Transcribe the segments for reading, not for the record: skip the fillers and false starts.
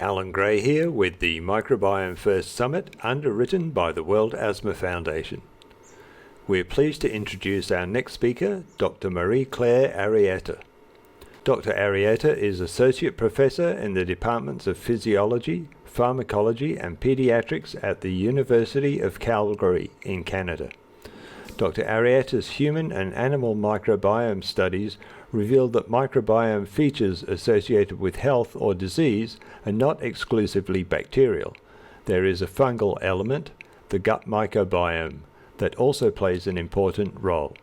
Alan Gray here with the Microbiome First Summit, underwritten by the World Asthma Foundation. We're pleased to introduce our next speaker, Dr. Marie-Claire Arrieta. Dr. Arrieta is Associate Professor in the Departments of Physiology, Pharmacology and Pediatrics at the University of Calgary in Canada. Dr. Arrieta's human and animal microbiome studies revealed that microbiome features associated with health or disease are not exclusively bacterial. There is a fungal element, the gut microbiome, that also plays an important role.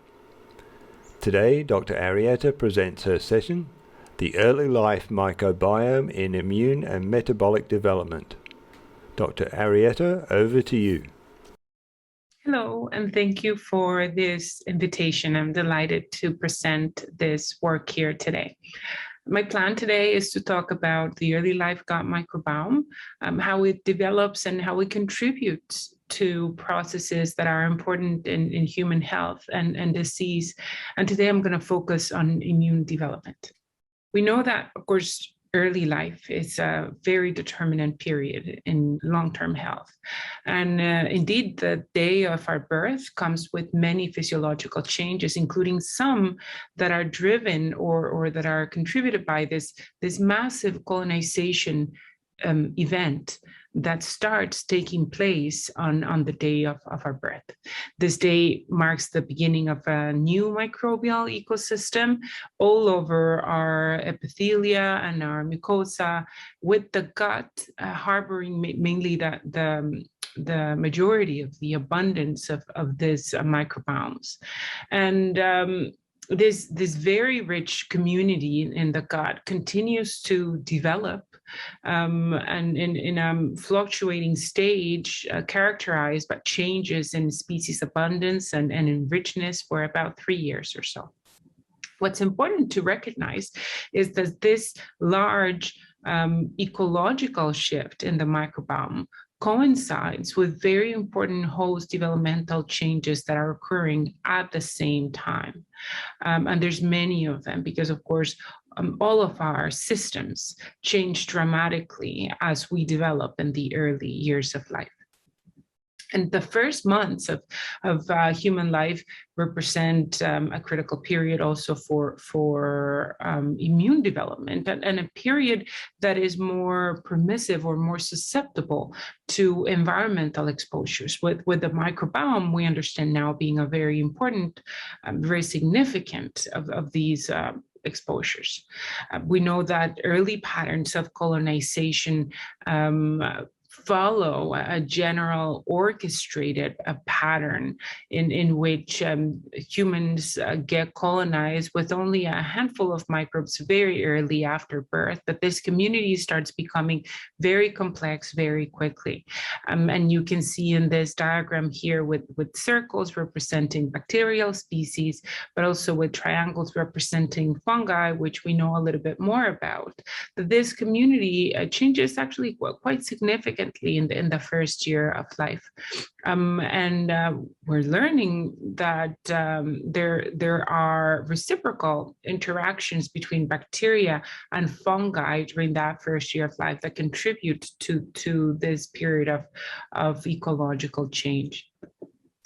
Today, Dr. Arrieta presents her session, The Early Life Microbiome in Immune and Metabolic Development. Dr. Arrieta, over to you. Hello, and thank you for this invitation. I'm delighted to present this work here today. My plan today is to talk about the early life gut microbiome, how it develops and how it contributes to processes that are important in human health and disease. And today I'm going to focus on immune development. We know that, of course, early life is a very determinant period in long-term health. And indeed, the day of our birth comes with many physiological changes, including some that are driven or that are contributed by this massive colonization event that starts taking place on the day of our birth. This day marks the beginning of a new microbial ecosystem all over our epithelia and our mucosa, with the gut harboring mainly the majority of the abundance of these microbiomes. And this very rich community in the gut continues to develop and in a fluctuating stage characterized by changes in species abundance and in richness for about 3 years or so. What's important to recognize is that this large ecological shift in the microbiome coincides with very important host developmental changes that are occurring at the same time. And there's many of them because, of course, all of our systems change dramatically as we develop in the early years of life. And the first months of human life represent a critical period also for immune development and a period that is more permissive or more susceptible to environmental exposures. With the microbiome, we understand now being a very important, very significant of these exposures. We know that early patterns of colonization follow a general orchestrated pattern in which humans get colonized with only a handful of microbes very early after birth, but this community starts becoming very complex very quickly. And you can see in this diagram here with circles representing bacterial species, but also with triangles representing fungi, which we know a little bit more about, that this community changes actually quite significantly in the first year of life. We're learning that there are reciprocal interactions between bacteria and fungi during that first year of life that contribute to this period of ecological change.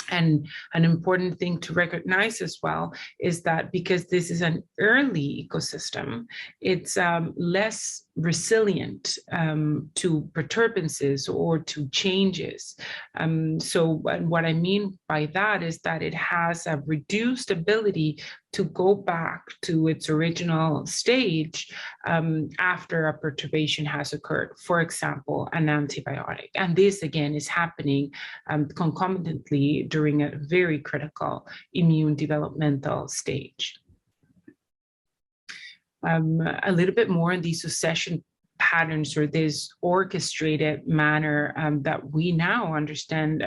And an important thing to recognize as well is that because this is an early ecosystem, it's less resilient to perturbances or to changes. So what I mean by that is that it has a reduced ability to go back to its original stage after a perturbation has occurred, for example, an antibiotic. And this, again, is happening concomitantly during a very critical immune developmental stage. A little bit more on these succession patterns or this orchestrated manner that we now understand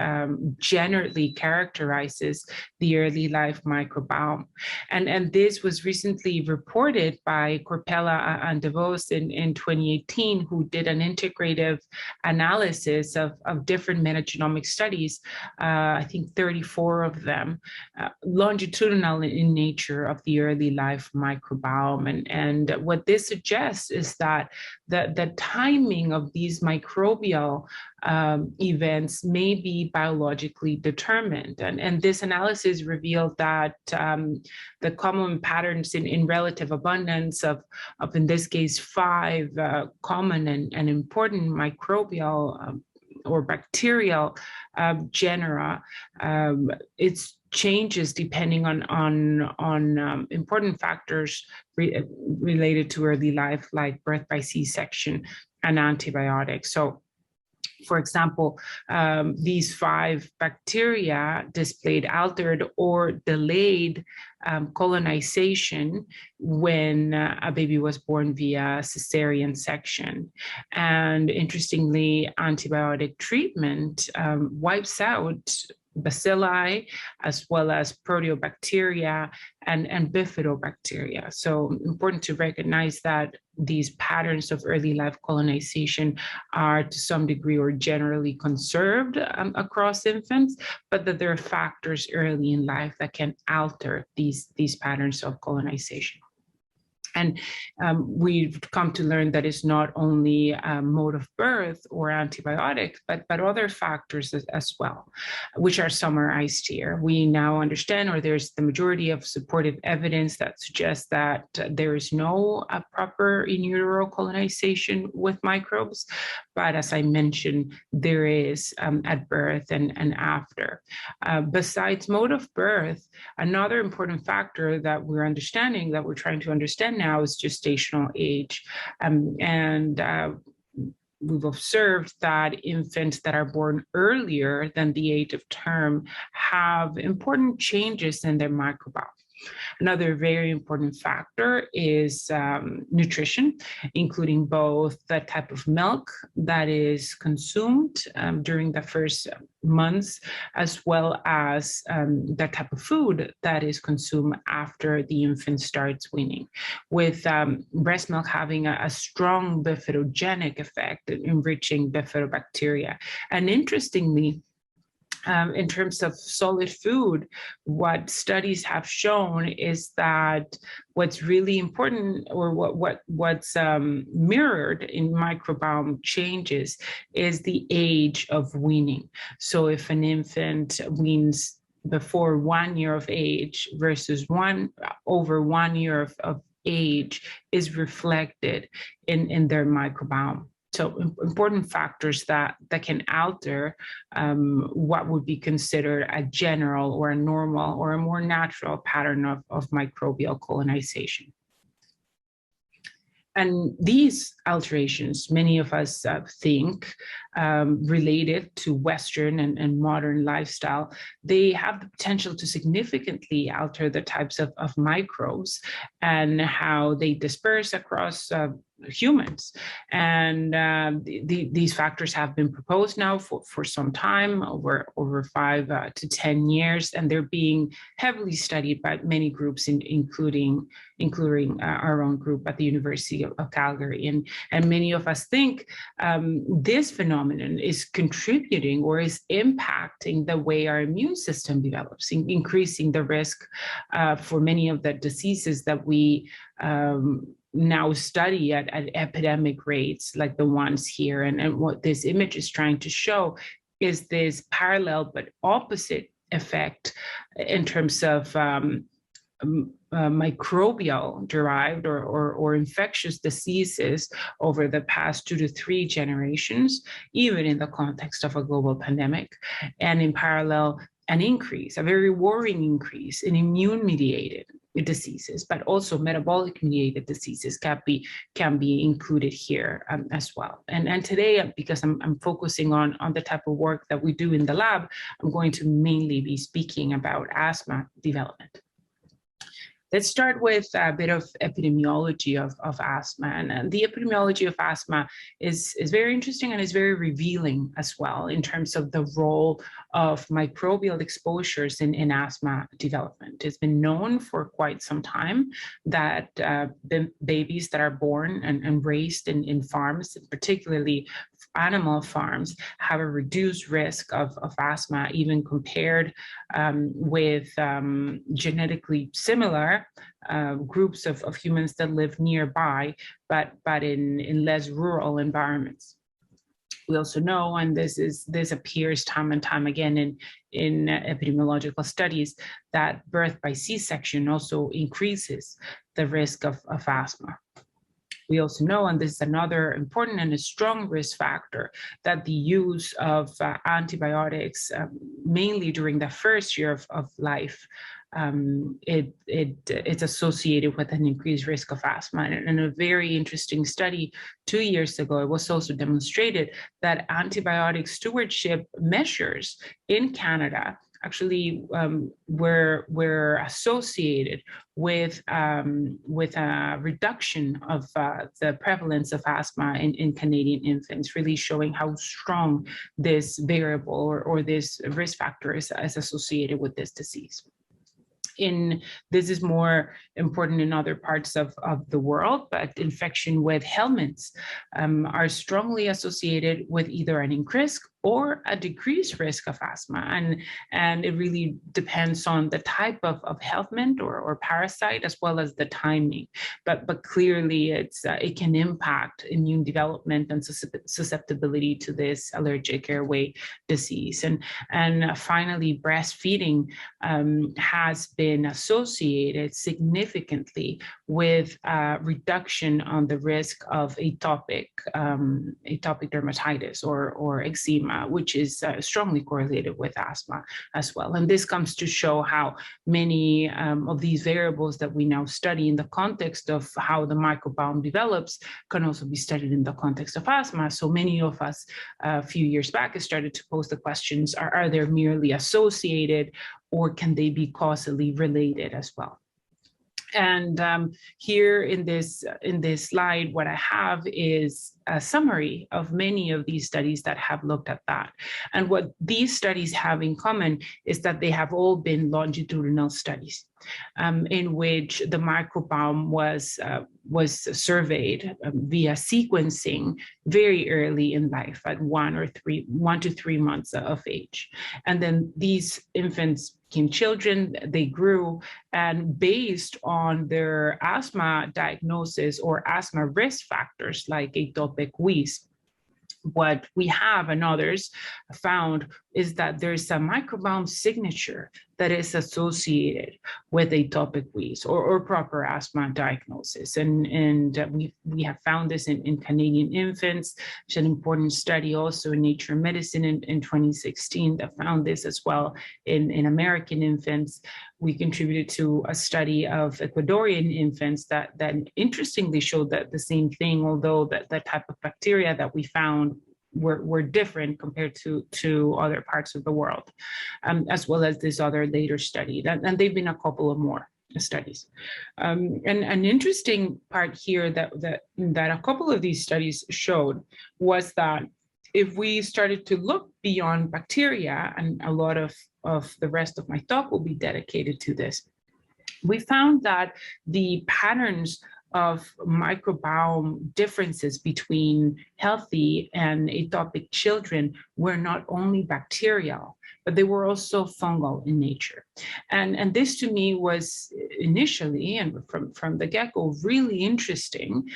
generally characterizes the early life microbiome. And this was recently reported by Corpella and DeVos in 2018, who did an integrative analysis of different metagenomic studies, I think 34 of them, longitudinal in nature of the early life microbiome. And what this suggests is that the timing of these microbial events may be biologically determined. And this analysis revealed that the common patterns in relative abundance of in this case, 5 common and important microbial or bacterial genera, it's changes depending on important factors related to early life, like birth by C-section and antibiotics. So, for example, these 5 bacteria displayed altered or delayed colonization when a baby was born via cesarean section. And interestingly, antibiotic treatment wipes out bacilli, as well as proteobacteria and bifidobacteria. So important to recognize that these patterns of early life colonization are to some degree or generally conserved across infants, but that there are factors early in life that can alter these patterns of colonization. And we've come to learn that it's not only mode of birth or antibiotics, but other factors as well, which are summarized here. We now understand, or there's the majority of supportive evidence that suggests that there is no proper in utero colonization with microbes. But as I mentioned, there is at birth and after. Besides mode of birth, another important factor that we're understanding, that we're trying to understand now, is gestational age. We've observed that infants that are born earlier than the age of term have important changes in their microbiome. Another very important factor is nutrition, including both the type of milk that is consumed during the first months, as well as the type of food that is consumed after the infant starts weaning, with breast milk having a strong bifidogenic effect, enriching bifidobacteria. And interestingly, in terms of solid food, what studies have shown is that what's really important, or what's mirrored in microbiome changes, is the age of weaning. So if an infant weans before 1 year of age versus over 1 year of age, is reflected in their microbiome. So important factors that can alter what would be considered a general or a normal or a more natural pattern of microbial colonization. And these alterations, many of us think, related to Western and modern lifestyle, they have the potential to significantly alter the types of microbes and how they disperse across humans. And these factors have been proposed now for some time, over 5 to 10 years, and they're being heavily studied by many groups, including our own group at the University of Calgary. And many of us think this phenomenon is contributing or is impacting the way our immune system develops, increasing the risk for many of the diseases that we now study at epidemic rates, like the ones here. And what this image is trying to show is this parallel but opposite effect in terms of microbial derived or infectious diseases over the past 2 to 3 generations, even in the context of a global pandemic. And in parallel, a very worrying increase in immune-mediated diseases, but also metabolic-mediated diseases can be included here as well. And today, because I'm focusing on the type of work that we do in the lab, I'm going to mainly be speaking about asthma development. Let's start with a bit of epidemiology of asthma. And the epidemiology of asthma is very interesting and is very revealing as well in terms of the role of microbial exposures in asthma development. It's been known for quite some time that babies that are born and raised in farms, particularly animal farms, have a reduced risk of asthma, even compared with genetically similar groups of humans that live nearby, but in less rural environments. We also know, and this appears time and time again in epidemiological studies, that birth by C-section also increases the risk of asthma. We also know, and this is another important and a strong risk factor, that the use of antibiotics, mainly during the first year of life, it's associated with an increased risk of asthma. And in a very interesting study 2 years ago, it was also demonstrated that antibiotic stewardship measures in Canada actually were associated with a reduction of the prevalence of asthma in Canadian infants, really showing how strong this variable or this risk factor is associated with this disease. This is more important in other parts of the world, but infection with helminths are strongly associated with either an increased or a decreased risk of asthma. And it really depends on the type of helminth or parasite, as well as the timing. But clearly it can impact immune development and susceptibility to this allergic airway disease. And finally, breastfeeding has been associated significantly with reduction on the risk of atopic dermatitis or eczema, which is strongly correlated with asthma as well. And this comes to show how many of these variables that we now study in the context of how the microbiome develops can also be studied in the context of asthma. So many of us a few years back have started to pose the questions, are they merely associated, or can they be causally related as well? And here in this slide, what I have is a summary of many of these studies that have looked at that. And what these studies have in common is that they have all been longitudinal studies in which the microbiome was surveyed via sequencing very early in life at 1 to 3 months of age. And then these infants became children, they grew, and based on their asthma diagnosis or asthma risk factors like atopic wheeze, what we have and others found is that there's a microbiome signature that is associated with atopic wheeze or proper asthma diagnosis. And we have found this in Canadian infants. There's an important study also in Nature Medicine in 2016 that found this as well in American infants. We contributed to a study of Ecuadorian infants that interestingly showed that the same thing, although that type of bacteria that we found were different compared to other parts of the world, as well as this other later study. And they've been a couple of more studies. And an interesting part here that a couple of these studies showed was that if we started to look beyond bacteria, and a lot of the rest of my talk will be dedicated to this, we found that the patterns of microbiome differences between healthy and atopic children were not only bacterial, but they were also fungal in nature. And this to me was initially and from the get-go really interesting,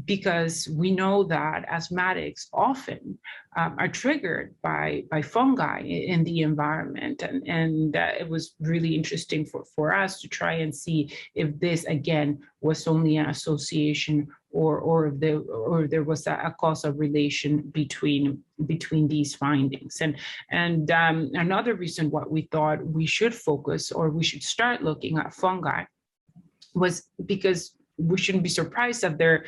because we know that asthmatics often are triggered by fungi in the environment. And it was really interesting for us to try and see if this again was only an association or if there was a causal relation between these findings. And another reason why we thought we should focus or we should start looking at fungi was because we shouldn't be surprised at their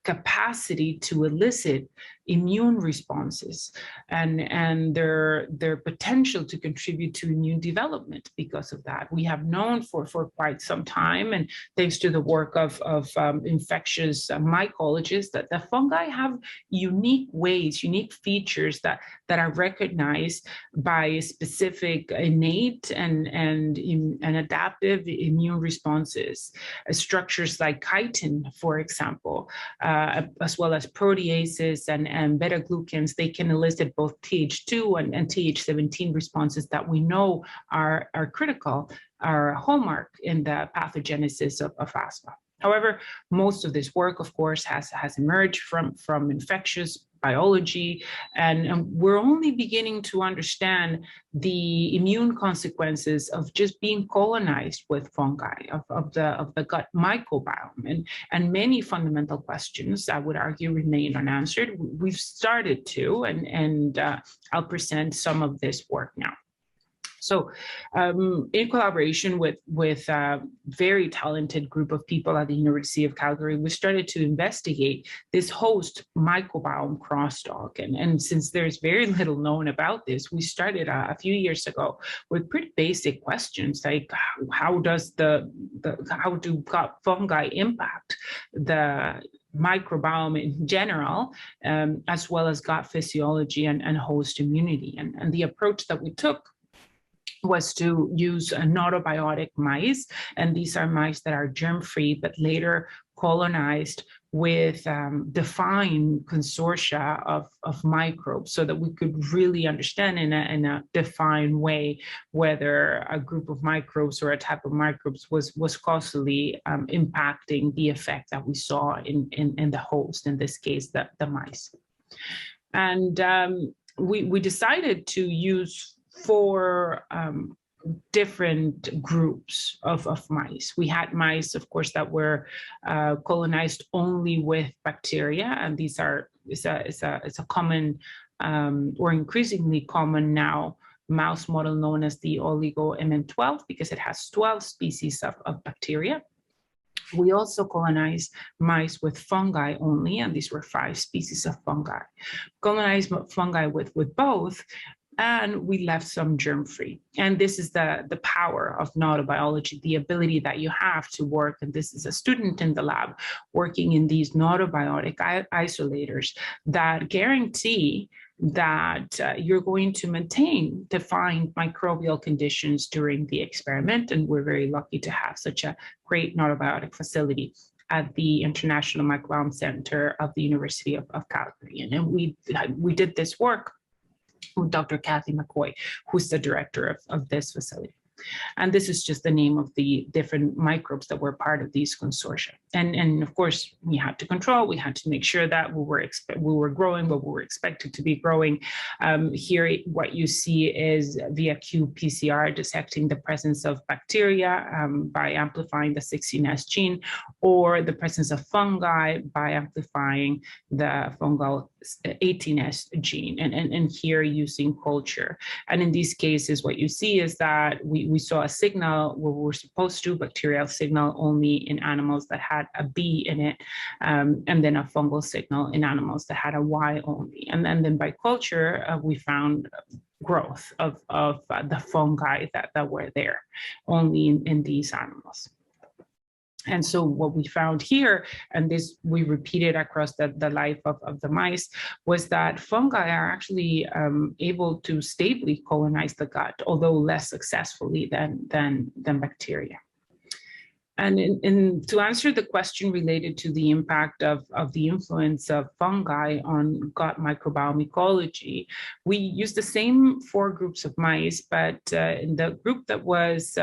capacity to elicit immune responses and their potential to contribute to immune development because of that. We have known for quite some time, and thanks to the work of infectious mycologists, that the fungi have unique ways, unique features that are recognized by specific innate and adaptive immune responses. Structures like chitin, for example, as well as proteases and beta-glucans, they can elicit both Th2 and Th17 responses that we know are critical are a hallmark in the pathogenesis of asthma. However, most of this work, of course, has emerged from infectious biology, and we're only beginning to understand the immune consequences of just being colonized with fungi, of the gut microbiome, and many fundamental questions, I would argue, remain unanswered. We've started to, and I'll present some of this work now. So in collaboration with a very talented group of people at the University of Calgary, we started to investigate this host microbiome crosstalk. And since there's very little known about this, we started a few years ago with pretty basic questions like how do gut fungi impact the microbiome in general, as well as gut physiology and host immunity. And the approach that we took was to use gnotobiotic mice, and these are mice that are germ-free, but later colonized with defined consortia of microbes, so that we could really understand in a defined way whether a group of microbes or a type of microbes was causally impacting the effect that we saw in the host, in this case, the mice. And we decided to use 4 different groups of mice. We had mice, of course, that were colonized only with bacteria, and these are it's a common or increasingly common now mouse model known as the oligo-MN12, because it has 12 species of bacteria. We also colonized mice with fungi only, and these were 5 species of fungi. Colonized fungi with both, and we left some germ-free. And this is the power of gnottobiology, the ability that you have to work, and this is a student in the lab working in these gnotobiotic isolators that guarantee that you're going to maintain defined microbial conditions during the experiment. And we're very lucky to have such a great gnotobiotic facility at the International Microbiome Center of the University of Calgary. And we did this work with Dr. Kathy McCoy, who's the director of this facility. And this is just the name of the different microbes that were part of these consortia. And of course, we had to control, we had to make sure that we were growing what we were expected to be growing. Here, what you see is via qPCR detecting the presence of bacteria by amplifying the 16S gene, or the presence of fungi by amplifying the fungal 18S gene, and here using culture. And in these cases, what you see is that we saw a signal where we were supposed to, bacterial signal only in animals that had a B in it, and then a fungal signal in animals that had a Y only. And then by culture, we found growth of the fungi that were there only in these animals. And so what we found here, and this we repeated across the life of the mice, was that fungi are actually able to stably colonize the gut, although less successfully than bacteria. And to answer the question related to the impact of the influence of fungi on gut microbiome ecology, we used the same 4 groups of mice, but in the group that was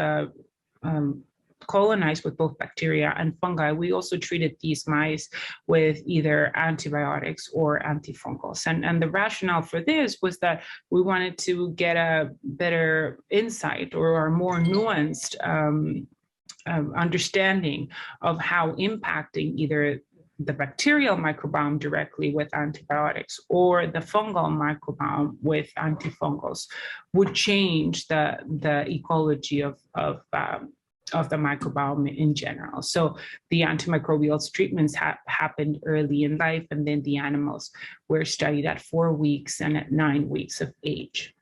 colonized with both bacteria and fungi, we also treated these mice with either antibiotics or antifungals. And the rationale for this was that we wanted to get a better insight or a more nuanced understanding of how impacting either the bacterial microbiome directly with antibiotics or the fungal microbiome with antifungals would change the ecology of the microbiome in general. So the antimicrobial treatments happened early in life, and then the animals were studied at 4 weeks and at 9 weeks of age.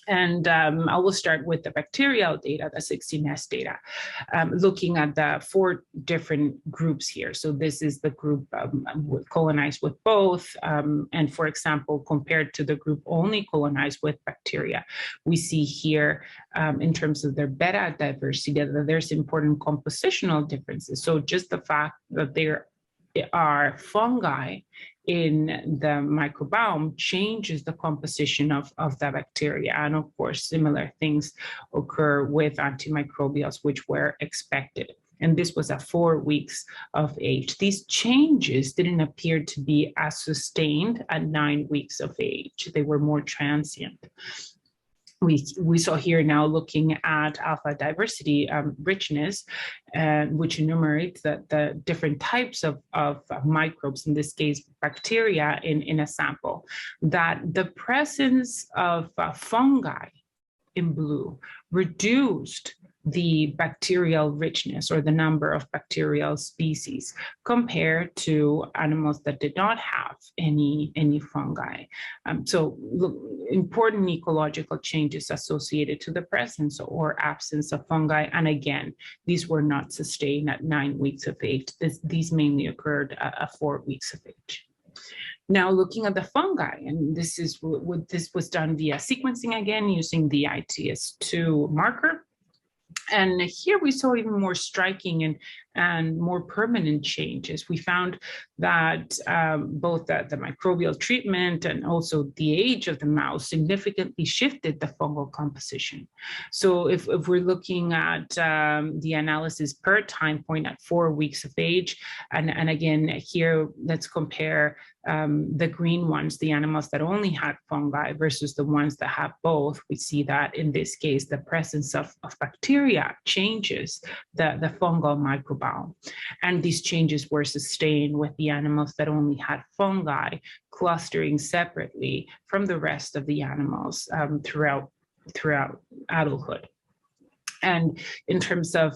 And I will start with the bacterial data, the 16S data, looking at the 4 different groups here. So this is the group colonized with both. And for example, compared to the group only colonized with bacteria, we see here in terms of their beta diversity that there's important compositional differences. So just the fact that they're are fungi in the microbiome changes the composition of the bacteria. And of course, similar things occur with antimicrobials, which were expected. And this was at 4 weeks of age. These changes didn't appear to be as sustained at 9 weeks of age. They were more transient. We saw here now looking at alpha diversity richness, which enumerates the different types of microbes, in this case, bacteria in a sample, that the presence of fungi in blue reduced the bacterial richness or the number of bacterial species compared to animals that did not have any fungi. So important ecological changes associated to the presence or absence of fungi. And again, these were not sustained at 9 weeks of age. These mainly occurred at 4 weeks of age. Now, looking at the fungi, and this was done via sequencing again using the ITS2 marker. And here we saw even more striking and more permanent changes. We found that both the microbial treatment and also the age of the mouse significantly shifted the fungal composition. So if we're looking at the analysis per time point at 4 weeks of age, and again, here, let's compare the green ones, the animals that only had fungi versus the ones that have both. We see that in this case, the presence of bacteria changes the fungal microbiome. And these changes were sustained with the animals that only had fungi clustering separately from the rest of the animals throughout adulthood. And in terms of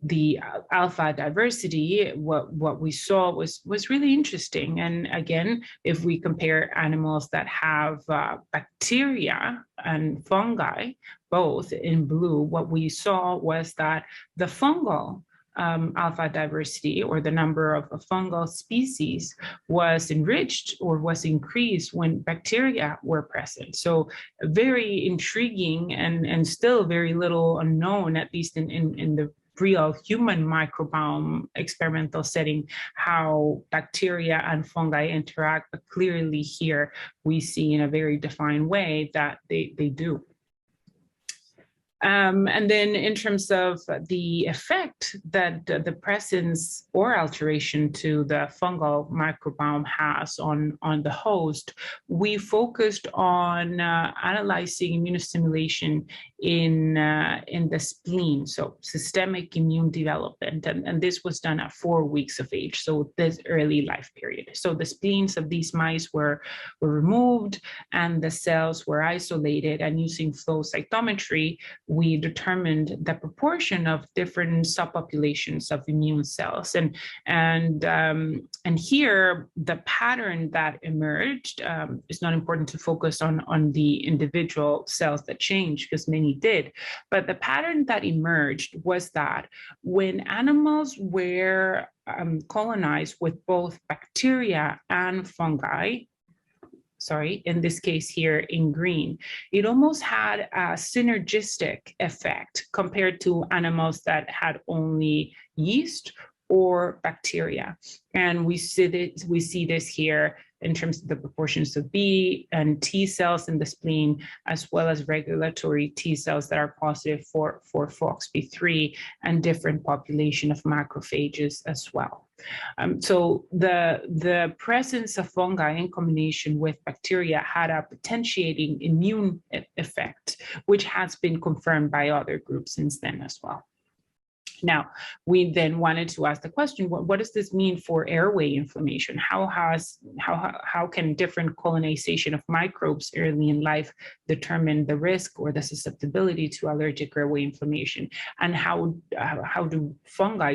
the alpha diversity, what we saw was really interesting. And again, if we compare animals that have bacteria and fungi, both in blue, what we saw was that the fungal alpha diversity, or the number of fungal species, was enriched or was increased when bacteria were present. So very intriguing and still very little unknown, at least in the real human microbiome experimental setting, how bacteria and fungi interact. But clearly here we see in a very defined way that they do. And then in terms of the effect that the presence or alteration to the fungal microbiome has on the host, we focused on analyzing immunostimulation in the spleen, so systemic immune development. And this was done at 4 weeks of age, so this early life period. So the spleens of these mice were removed and the cells were isolated, and using flow cytometry, we determined the proportion of different subpopulations of immune cells. And here, the pattern that emerged, it's not important to focus on the individual cells that changed, because many did, but the pattern that emerged was that when animals were colonized with both bacteria and fungi, in this case here in green, it almost had a synergistic effect compared to animals that had only yeast or bacteria. And we see this here in terms of the proportions of B and T cells in the spleen, as well as regulatory T cells that are positive for FOXP3, and different population of macrophages as well. So the presence of fungi in combination with bacteria had a potentiating immune effect, which has been confirmed by other groups since then as well. Now, we then wanted to ask the question, what does this mean for airway inflammation? How can different colonization of microbes early in life determine the risk or the susceptibility to allergic airway inflammation? And how do fungi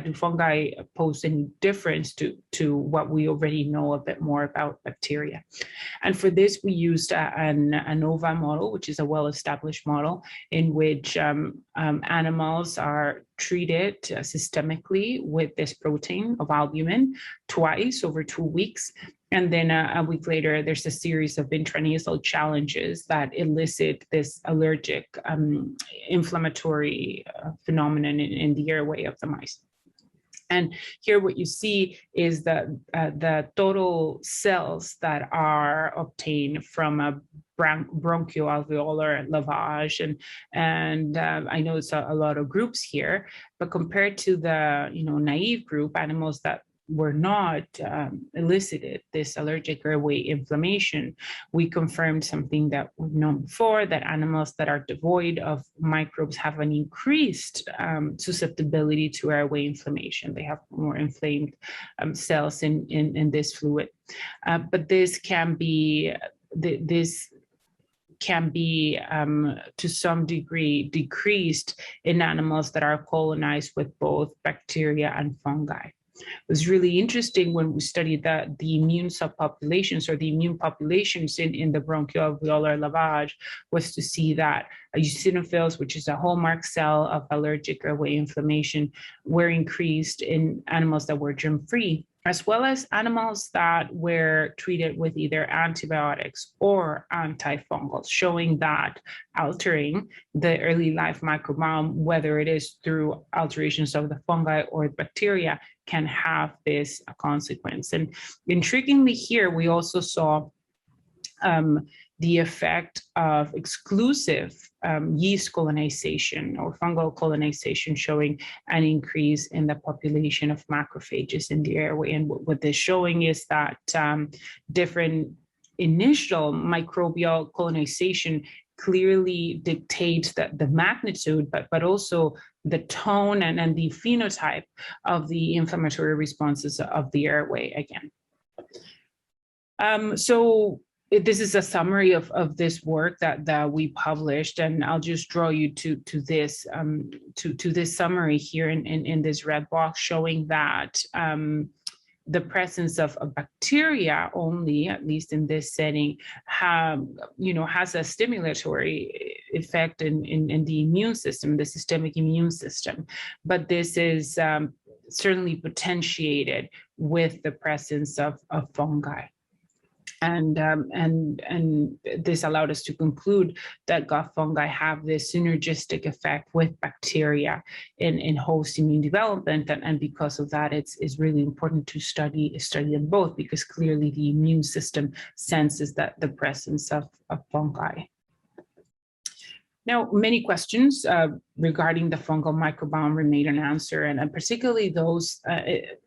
pose any difference to what we already know a bit more about bacteria? And for this, we used an ANOVA model, which is a well-established model in which animals are treated systemically with this protein of albumin twice over 2 weeks. And then a week later, there's a series of intranasal challenges that elicit this allergic inflammatory phenomenon in the airway of the mice. And here what you see is the total cells that are obtained from a bronchoalveolar lavage. And I know it's a lot of groups here, but compared to the naive group, animals that were not elicited this allergic airway inflammation, we confirmed something that we've known before, that animals that are devoid of microbes have an increased susceptibility to airway inflammation. They have more inflamed cells in this fluid. But this can be to some degree decreased in animals that are colonized with both bacteria and fungi. It was really interesting when we studied the immune subpopulations, or the immune populations in the bronchoalveolar lavage, was to see that eosinophils, which is a hallmark cell of allergic airway inflammation, were increased in animals that were germ-free, as well as animals that were treated with either antibiotics or antifungals, showing that altering the early life microbiome, whether it is through alterations of the fungi or bacteria, can have this consequence. And intriguingly here, we also saw the effect of exclusive yeast colonization or fungal colonization, showing an increase in the population of macrophages in the airway. And what this showing is that different initial microbial colonization clearly dictates the magnitude, but also the tone and the phenotype of the inflammatory responses of the airway again. So this is a summary of this work that we published, and I'll just draw you to this summary here in this red box, showing that the presence of a bacteria only, at least in this setting, has a stimulatory effect in the immune system, the systemic immune system. But this is certainly potentiated with the presence of fungi. And this allowed us to conclude that gut fungi have this synergistic effect with bacteria in host immune development, and because of that, it's really important to study them both, because clearly the immune system senses that the presence of fungi. Now, many questions regarding the fungal microbiome remain unanswered, and particularly those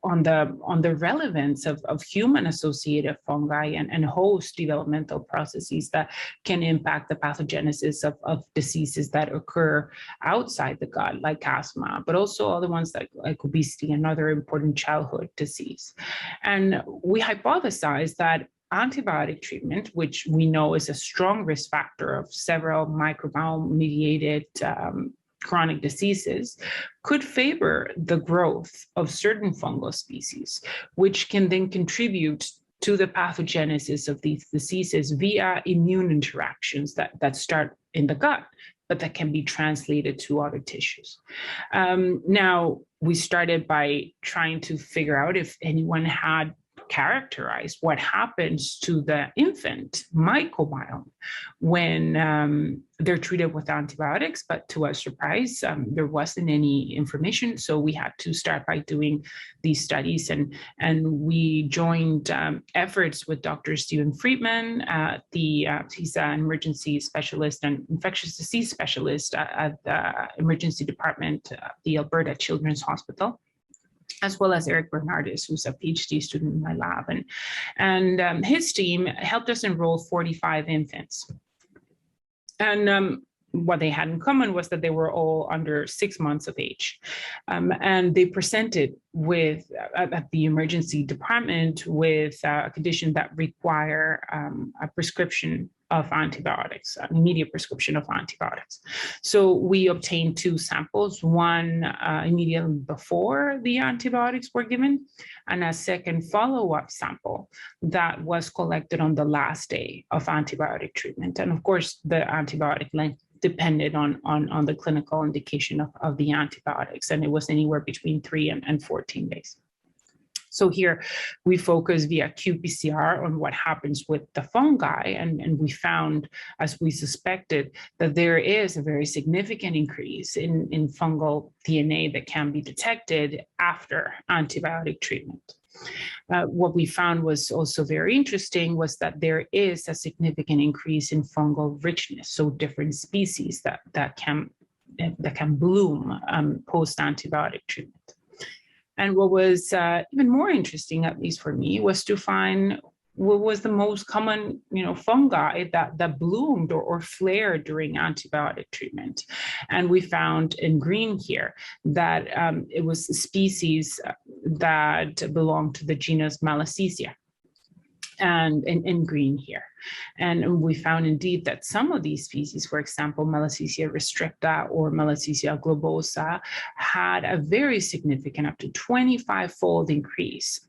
on the relevance of human-associated fungi and host developmental processes that can impact the pathogenesis of diseases that occur outside the gut, like asthma, but also other ones like obesity, another important childhood disease. And we hypothesize that antibiotic treatment, which we know is a strong risk factor of several microbiome-mediated chronic diseases, could favor the growth of certain fungal species, which can then contribute to the pathogenesis of these diseases via immune interactions that start in the gut, but that can be translated to other tissues. Now, we started by trying to figure out if anyone had characterized what happens to the infant microbiome when they're treated with antibiotics, but to our surprise, there wasn't any information. So we had to start by doing these studies, and we joined efforts with Dr. Steven Friedman. He's an emergency specialist and infectious disease specialist at the emergency department of the Alberta Children's Hospital, as well as Eric Bernardis, who's a PhD student in my lab. And his team helped us enroll 45 infants. And what they had in common was that they were all under 6 months of age. And they presented at the emergency department with a condition that require a prescription of antibiotics, an immediate prescription of antibiotics. So we obtained 2 samples, one immediately before the antibiotics were given, and a second follow-up sample that was collected on the last day of antibiotic treatment. And of course, the antibiotic length depended on the clinical indication of the antibiotics, and it was anywhere between 3 and 14 days. So here we focus via qPCR on what happens with the fungi, and we found, as we suspected, that there is a very significant increase in fungal DNA that can be detected after antibiotic treatment. What we found was also very interesting was that there is a significant increase in fungal richness, so different species that can bloom post-antibiotic treatment. And what was even more interesting, at least for me, was to find what was the most common, fungi that bloomed or flared during antibiotic treatment. And we found in green here that it was a species that belonged to the genus Malassezia, and in green here. And we found indeed that some of these species, for example, Malassezia restricta or Malassezia globosa, had a very significant, up to 25-fold increase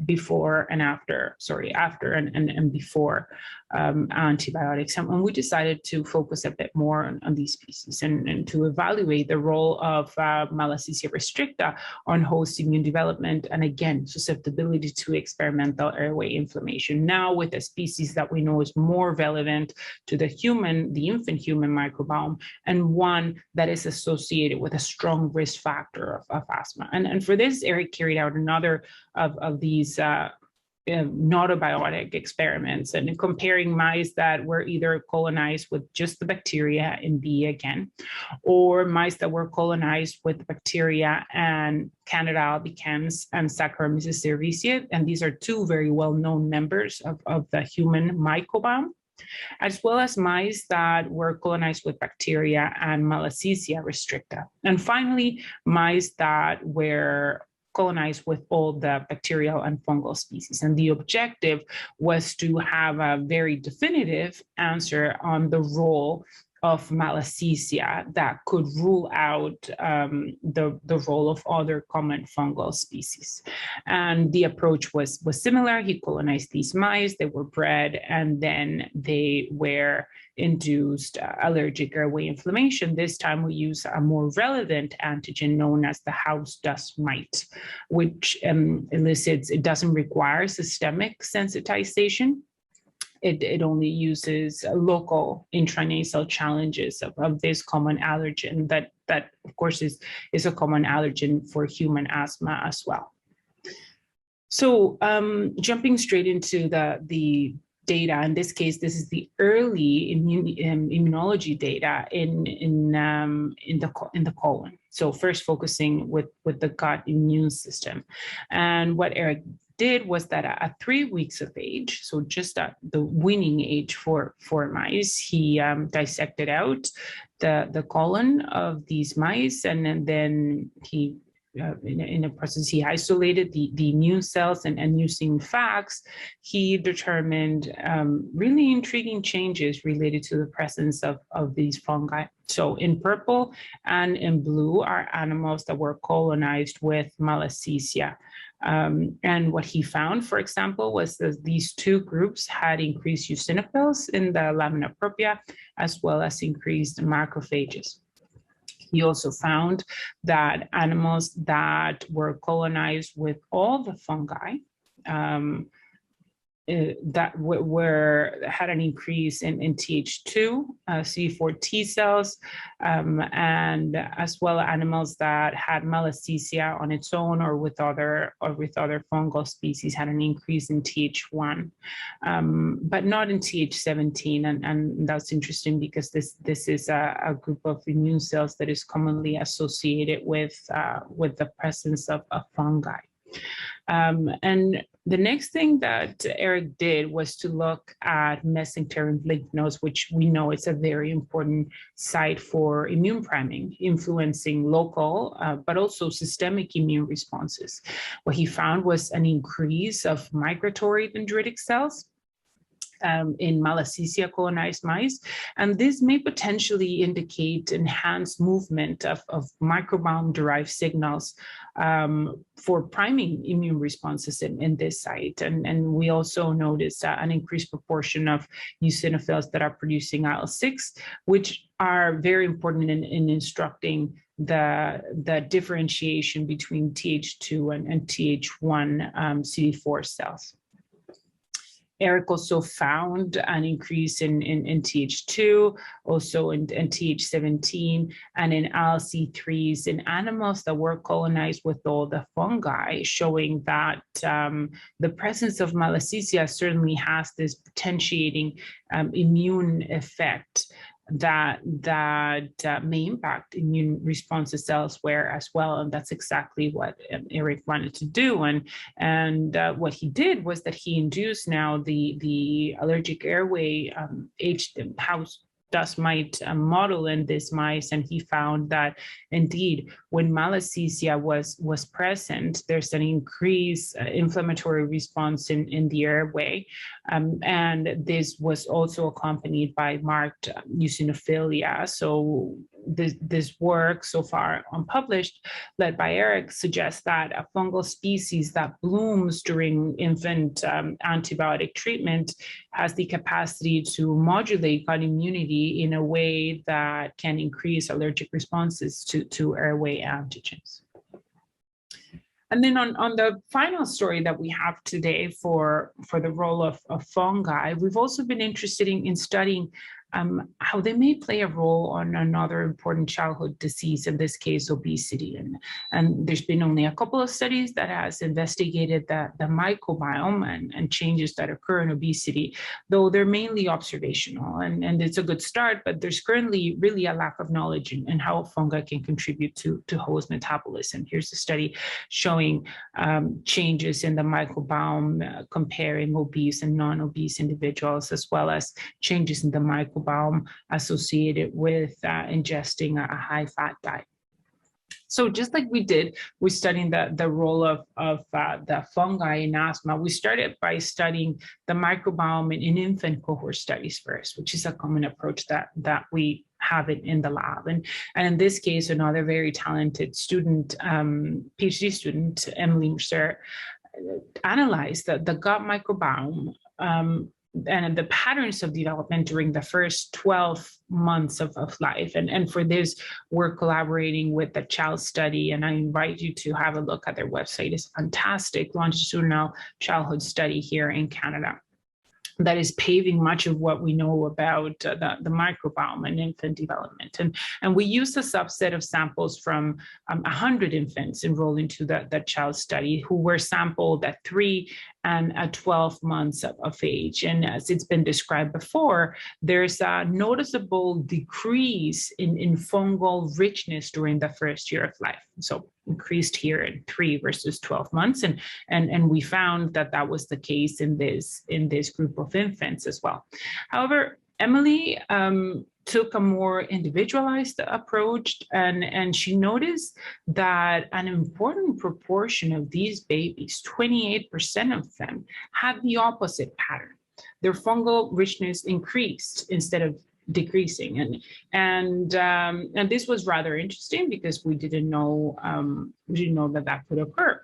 before and after, after and before antibiotics. And we decided to focus a bit more on these species and to evaluate the role of Malassezia restricta on host immune development, and again, susceptibility to experimental airway inflammation. Now with a species that we know is more relevant to the infant human microbiome, and one that is associated with a strong risk factor of asthma. And for this, Eric carried out another of these gnotobiotic experiments, and comparing mice that were either colonized with just the bacteria in B again, or mice that were colonized with bacteria and Candida albicans and Saccharomyces cerevisiae. And these are two very well-known members of the human microbiome, as well as mice that were colonized with bacteria and Malassezia restricta. And finally, mice that were colonized with all the bacterial and fungal species. And the objective was to have a very definitive answer on the role of Malassezia that could rule out the role of other common fungal species. And the approach was similar. He colonized these mice, they were bred, and then they were induced allergic airway inflammation. This time we use a more relevant antigen known as the house dust mite, which elicits, it doesn't require systemic sensitization. It only uses local intranasal challenges of this common allergen that of course is a common allergen for human asthma as well. So jumping straight into the data, in this case, this is the early immunology data in the colon. So first focusing with the gut immune system. And what Eric did was that at 3 weeks of age, so just at the weaning age for mice, he dissected out the colon of these mice, and then he in a process, he isolated the immune cells, and using FACS, he determined really intriguing changes related to the presence of these fungi. So in purple and in blue are animals that were colonized with Malassezia. And what he found, for example, was that these two groups had increased eosinophils in the lamina propria, as well as increased macrophages. He also found that animals that were colonized with all the fungi that had an increase in Th2, CD4 T cells, and as well animals that had Malassezia on its own or with other fungal species had an increase in Th1, but not in Th17, and that's interesting because this is a group of immune cells that is commonly associated with the presence of fungi. And the next thing that Eric did was to look at mesenteric lymph nodes, which we know is a very important site for immune priming, influencing local, but also systemic immune responses. What he found was an increase of migratory dendritic cells in Malassezia colonized mice. And this may potentially indicate enhanced movement of microbiome-derived signals for priming immune responses in this site. And we also noticed an increased proportion of eosinophils that are producing IL-6, which are very important in instructing the differentiation between Th2 and Th1 CD4 cells. Eric also found an increase in Th2, also in Th17, and in ILC3s in animals that were colonized with all the fungi, showing that the presence of Malassezia certainly has this potentiating immune effect that may impact immune responses elsewhere as well, and that's exactly what Eric wanted to do. And what he did was that he induced now the allergic airway house dust mite model in these mice, and he found that indeed when Malassezia was present, there's an increased inflammatory response in the airway, and this was also accompanied by marked eosinophilia. So this work, so far unpublished, led by Eric, suggests that a fungal species that blooms during infant antibiotic treatment has the capacity to modulate gut immunity in a way that can increase allergic responses to airway antigens. And then on the final story that we have today for the role of fungi, we've also been interested in studying how they may play a role on another important childhood disease, in this case, obesity. And there's been only a couple of studies that has investigated the microbiome and changes that occur in obesity, though they're mainly observational. And it's a good start, but there's currently really a lack of knowledge in how fungi can contribute to host metabolism. Here's a study showing changes in the microbiome, comparing obese and non-obese individuals, as well as changes in the microbiome associated with ingesting a high-fat diet. So just like we did, we're studying the role of the fungi in asthma. We started by studying the microbiome in infant cohort studies first, which is a common approach that we have it in the lab. And in this case, another very talented student, PhD student, Emily Mercer, analyzed the gut microbiome and the patterns of development during the first 12 months of life. And for this, we're collaborating with the Child Study, and I invite you to have a look at their website. It's a fantastic longitudinal childhood study here in Canada that is paving much of what we know about the microbiome and infant development. And we used a subset of samples from 100 infants enrolled into the Child Study who were sampled at 3 and at 12 months of age. And as it's been described before, there's a noticeable decrease in fungal richness during the first year of life. So increased here in 3 versus 12 months. And we found that was the case in this group of infants as well. However, Emily took a more individualized approach, and she noticed that an important proportion of these babies, 28% of them, had the opposite pattern. Their fungal richness increased instead of decreasing, and this was rather interesting because we didn't know that could occur.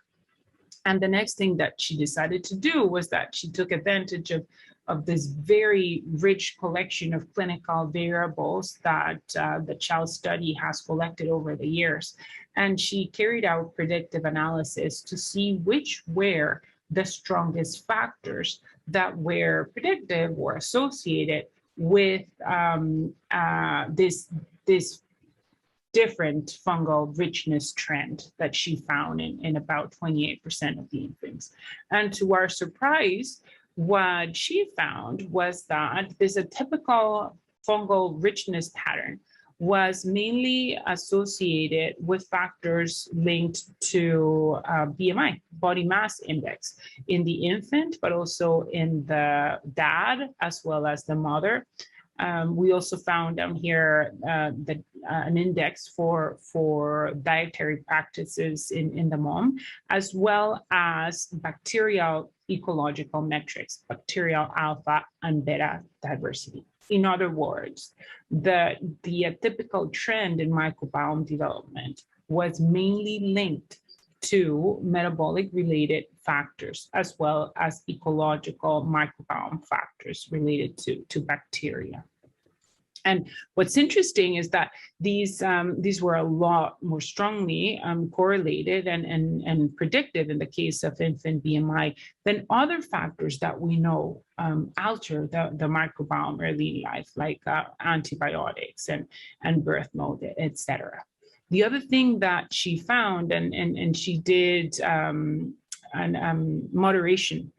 And the next thing that she decided to do was that she took advantage of this very rich collection of clinical variables that the Child Study has collected over the years. And she carried out predictive analysis to see which were the strongest factors that were predictive or associated with this different fungal richness trend that she found in about 28% of the infants. And to our surprise, what she found was that this atypical fungal richness pattern was mainly associated with factors linked to BMI, body mass index, in the infant, but also in the dad as well as the mother. We also found down here an index for dietary practices in the mom, as well as bacterial ecological metrics, bacterial alpha and beta diversity. In other words, the atypical trend in microbiome development was mainly linked to metabolic related factors, as well as ecological microbiome factors related to bacteria. And what's interesting is that these were a lot more strongly correlated and predictive in the case of infant BMI than other factors that we know alter the microbiome early in life, like antibiotics and birth mode, etc. The other thing that she found, and she did moderation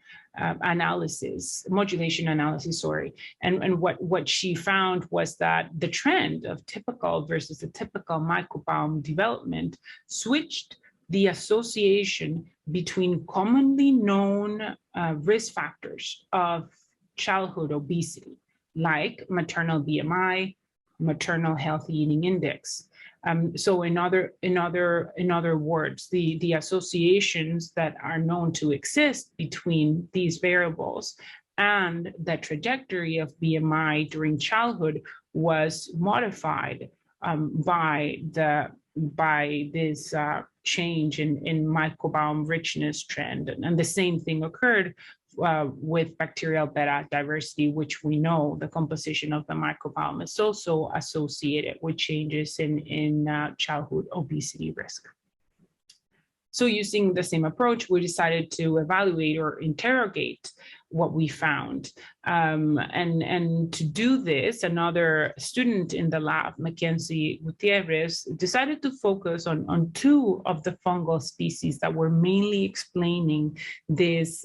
modulation analysis, sorry. And what she found was that the trend of typical versus atypical microbiome development switched the association between commonly known risk factors of childhood obesity, like maternal BMI, maternal healthy eating index. So in other words, the associations that are known to exist between these variables and the trajectory of BMI during childhood was modified by this change in microbiome richness trend. And the same thing occurred with bacterial beta diversity, which we know the composition of the microbiome is also associated with changes in childhood obesity risk. So using the same approach, we decided to evaluate or interrogate what we found. And to do this, another student in the lab, Mackenzie Gutierrez, decided to focus on two of the fungal species that were mainly explaining this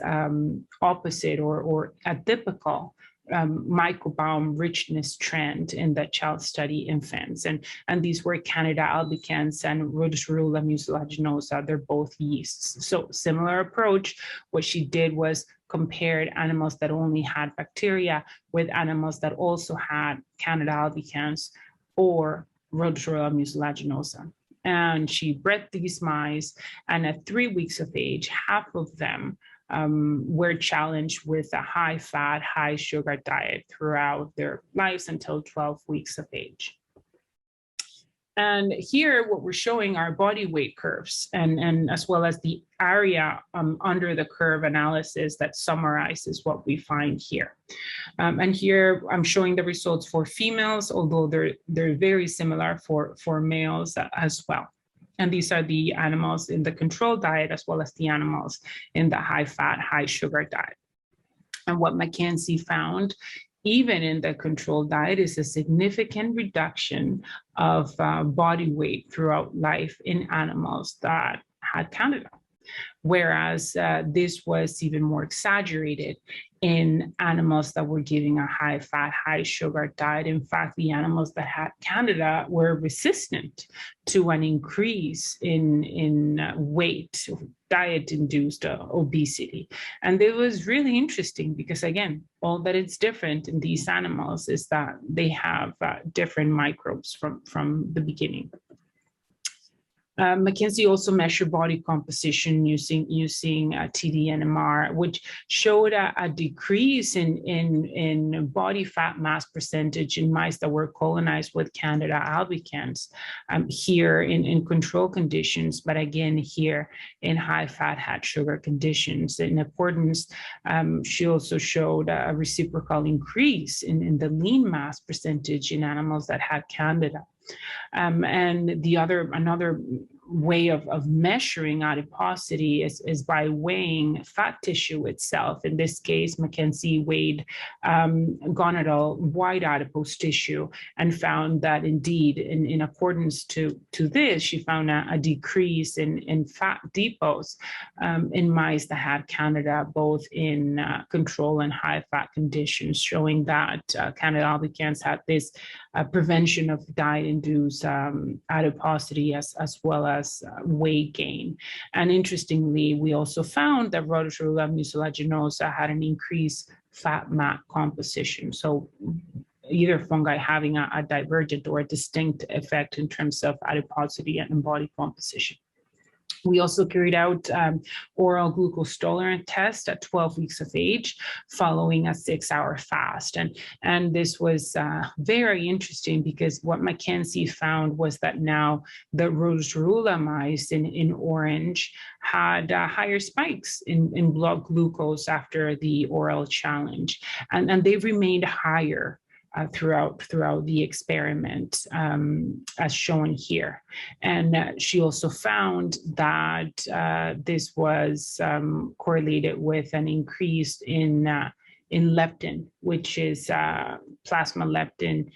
opposite or atypical microbiome richness trend in the child study infants. And these were Candida albicans and Rhodotorula mucilaginosa. They're both yeasts. So similar approach. What she did was compared animals that only had bacteria with animals that also had Candida albicans or Rhodotorula mucilaginosa. And she bred these mice, and at 3 weeks of age, half of them were challenged with a high fat, high sugar diet throughout their lives until 12 weeks of age. And here, what we're showing are body weight curves, and as well as the area under the curve analysis that summarizes what we find here. And here, I'm showing the results for females, although they're very similar for males as well. And these are the animals in the control diet, as well as the animals in the high fat, high sugar diet. And what Mackenzie found, even in the control diet, is a significant reduction of body weight throughout life in animals that had Candida. Whereas this was even more exaggerated in animals that were giving a high fat, high sugar diet. In fact, the animals that had Candida were resistant to an increase in weight, diet-induced obesity. And it was really interesting because, again, all that is different in these animals is that they have different microbes from the beginning. Mackenzie also measured body composition using TDNMR, which showed a decrease in body fat mass percentage in mice that were colonized with Candida albicans here in control conditions, but again here in high fat, high sugar conditions. In accordance, she also showed a reciprocal increase in the lean mass percentage in animals that had Candida. And another way of measuring adiposity is by weighing fat tissue itself. In this case, Mackenzie weighed gonadal white adipose tissue and found that indeed, in accordance to this, she found a decrease in fat depots in mice that had Candida, both in control and high fat conditions, showing that Candida albicans had this prevention of diet-induced adiposity as well as weight gain. And interestingly, we also found that Rhodotorula mucilaginosa had an increased fat mat composition. So either fungi having a divergent or a distinct effect in terms of adiposity and body composition. We also carried out oral glucose tolerance test at 12 weeks of age following a 6-hour fast. And this was very interesting because what Mackenzie found was that now the Rhodotorula mice in orange had higher spikes in blood glucose after the oral challenge. And they remained higher throughout the experiment, as shown here. And she also found that this was correlated with an increase in leptin, which is plasma leptin.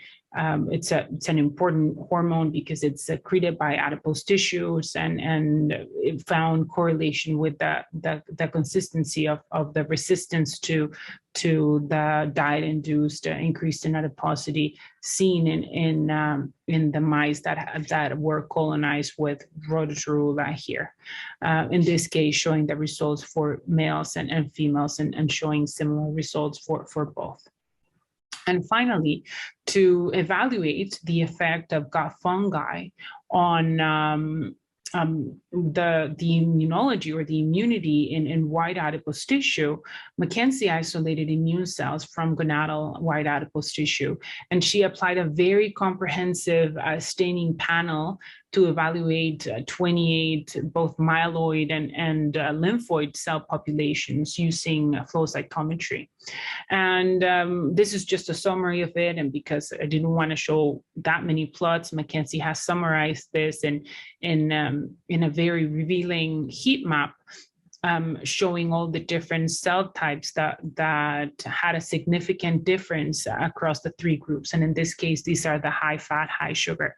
It's an important hormone because it's secreted by adipose tissues, and it found correlation with the consistency of the resistance to the diet-induced increase in adiposity seen in the mice that were colonized with rhodotorula here. In this case, showing the results for males and females, and showing similar results for both. And finally, to evaluate the effect of gut fungi on the immunology or the immunity in white adipose tissue, Mackenzie isolated immune cells from gonadal white adipose tissue, and she applied a very comprehensive staining panel to evaluate 28 both myeloid and lymphoid cell populations using flow cytometry. And this is just a summary of it. And because I didn't want to show that many plots, Mackenzie has summarized this in a very revealing heat map, showing all the different cell types that had a significant difference across the three groups. And in this case, these are the high fat, high sugar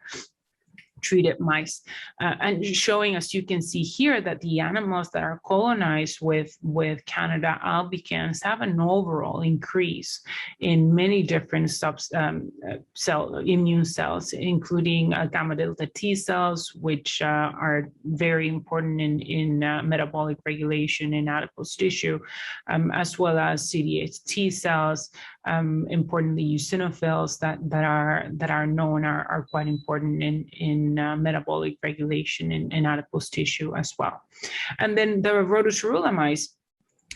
treated mice, and showing, as you can see here, that the animals that are colonized with Candida albicans have an overall increase in many different immune cells, including gamma delta T cells, which are very important in metabolic regulation in adipose tissue, as well as CD8 T cells. Importantly, eosinophils that are known are quite important in metabolic regulation in adipose tissue as well. And then the rhodotorula mice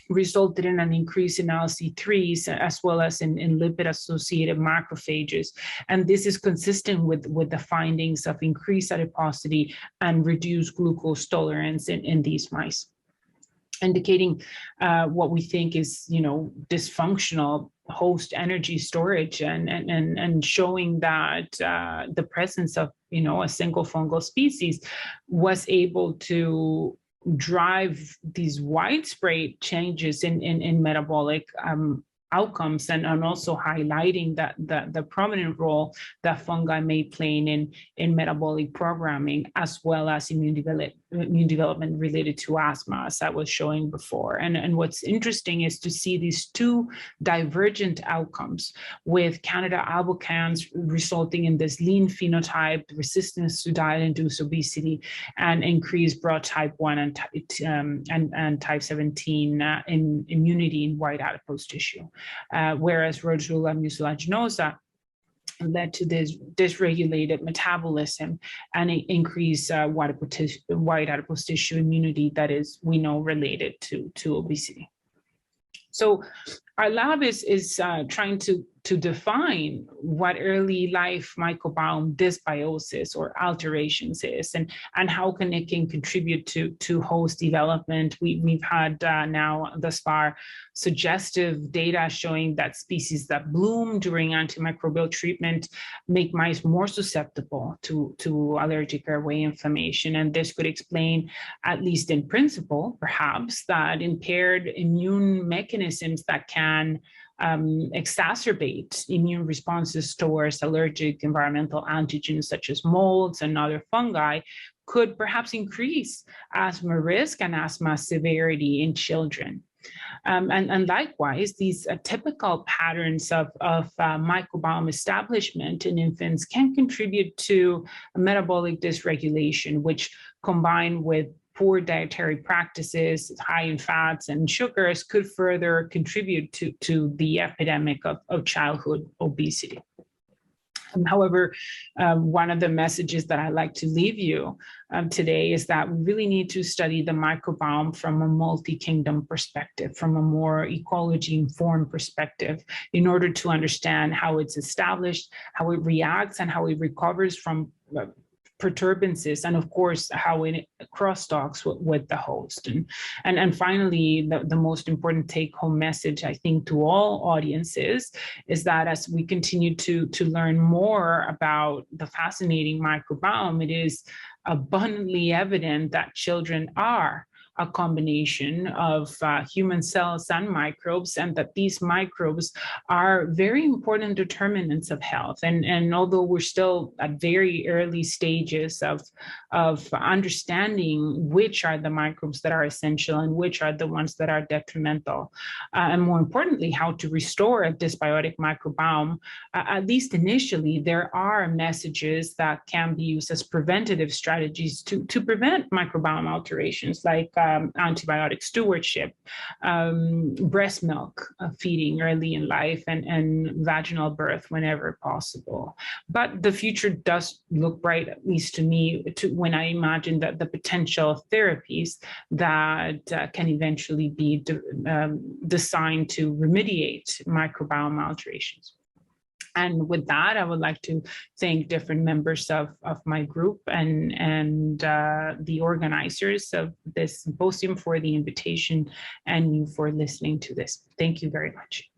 resulted in an increase in LC3s as well as in lipid-associated macrophages. And this is consistent with the findings of increased adiposity and reduced glucose tolerance in these mice, indicating what we think is, dysfunctional host energy storage, and showing that the presence of, a single fungal species was able to drive these widespread changes in metabolic outcomes, and also highlighting the prominent role that fungi may play in metabolic programming, as well as immune development related to asthma, as I was showing before. And what's interesting is to see these two divergent outcomes, with Candida albicans resulting in this lean phenotype, resistance to diet-induced obesity, and increased broad type 1 and type 17 in immunity in white adipose tissue. Whereas Rhodiola mucilaginosa led to this dysregulated metabolism and an increased white adipose tissue immunity that is, we know, related to obesity. So our lab is trying to define what early life microbiome dysbiosis or alterations is, and how it can contribute to host development. We've had now thus far suggestive data showing that species that bloom during antimicrobial treatment make mice more susceptible to allergic airway inflammation. And this could explain, at least in principle, perhaps, that impaired immune mechanisms that can exacerbate immune responses towards allergic environmental antigens such as molds and other fungi could perhaps increase asthma risk and asthma severity in children. And likewise, these typical patterns of microbiome establishment in infants can contribute to metabolic dysregulation, which, combined with poor dietary practices, high in fats and sugars, could further contribute to the epidemic of childhood obesity. However, one of the messages that I'd like to leave you today is that we really need to study the microbiome from a multi-kingdom perspective, from a more ecology-informed perspective, in order to understand how it's established, how it reacts, and how it recovers from perturbances, and of course how it crosstalks with the host. And finally, the most important take-home message, I think, to all audiences is that as we continue to learn more about the fascinating microbiome, it is abundantly evident that children are a combination of human cells and microbes, and that these microbes are very important determinants of health. And although we're still at very early stages of understanding which are the microbes that are essential and which are the ones that are detrimental, and more importantly, how to restore a dysbiotic microbiome, at least initially, there are messages that can be used as preventative strategies to prevent microbiome alterations, like antibiotic stewardship, breast milk feeding early in life, and vaginal birth whenever possible. But the future does look bright, at least to me, when I imagine that the potential therapies that can eventually be designed to remediate microbiome alterations. And with that, I would like to thank different members of my group and the organizers of this symposium for the invitation, and you for listening to this. Thank you very much.